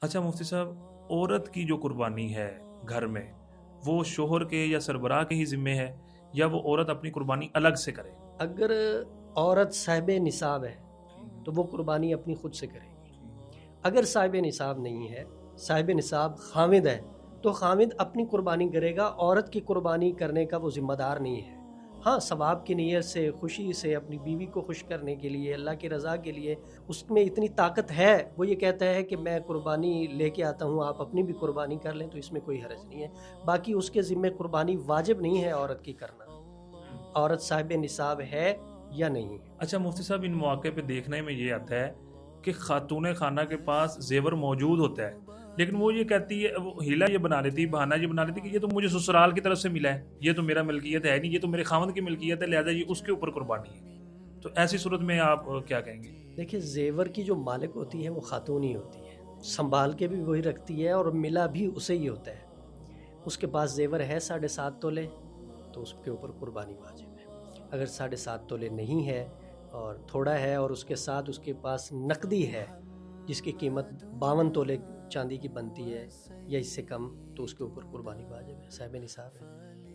अच्छा मुफ्ती साहब, औरत की जो कुर्बानी है घर में, वो शोहर के या सरबराह के ही ज़िम्मे है, या वो औरत अपनी कुर्बानी अलग से करे? अगर औरत साहिब निसाब है तो वो कुर्बानी अपनी खुद से करेगी। अगर साहिब निसाब नहीं है, साहिब निसाब खामिद है, तो खामिद अपनी कुर्बानी करेगा, औरत की कुर्बानी करने का वो ज़िम्मेदार नहीं है। हाँ, सवाब की नीयत से, खुशी से, अपनी बीवी को खुश करने के लिए, अल्लाह की रज़ा के लिए उसमें इतनी ताकत है, वो ये कहता है कि मैं कुर्बानी लेके आता हूँ, आप अपनी भी कुर्बानी कर लें, तो इसमें कोई हर्ज नहीं है। बाकी उसके ज़िम्मे कुर्बानी वाजिब नहीं है औरत की करना। औरत साहिब निसाब है या नहीं है। अच्छा मुफ्ती साहब, इन मौके पे देखने में ये आता है कि खातून खाना के पास जेवर मौजूद होता है, लेकिन वो ये कहती है, वो हीला ये बना लेती, बहाना ये बना लेती कि ये तो मुझे ससुराल की तरफ से मिला है, ये तो मेरा मिल्कियत है नहीं, ये तो मेरे खामद की मिल्कियत है, लिहाजा ये उसके ऊपर कुर्बानी है। तो ऐसी सूरत में आप क्या कहेंगे? देखिए, जेवर की जो मालिक होती है वो खातून ही होती है, संभाल के भी वही रखती है और मिला भी उसे ही होता है। उसके पास जेवर है 7.5 तोले, तो उसके ऊपर कुर्बानी वाजिब है। अगर 7.5 तोले नहीं है और थोड़ा है और उसके साथ उसके पास नकदी है जिसकी कीमत 52 तोले चांदी की बनती है या इससे कम, तो उसके ऊपर कुर्बानी वाजिब है, साहिब निसाब है।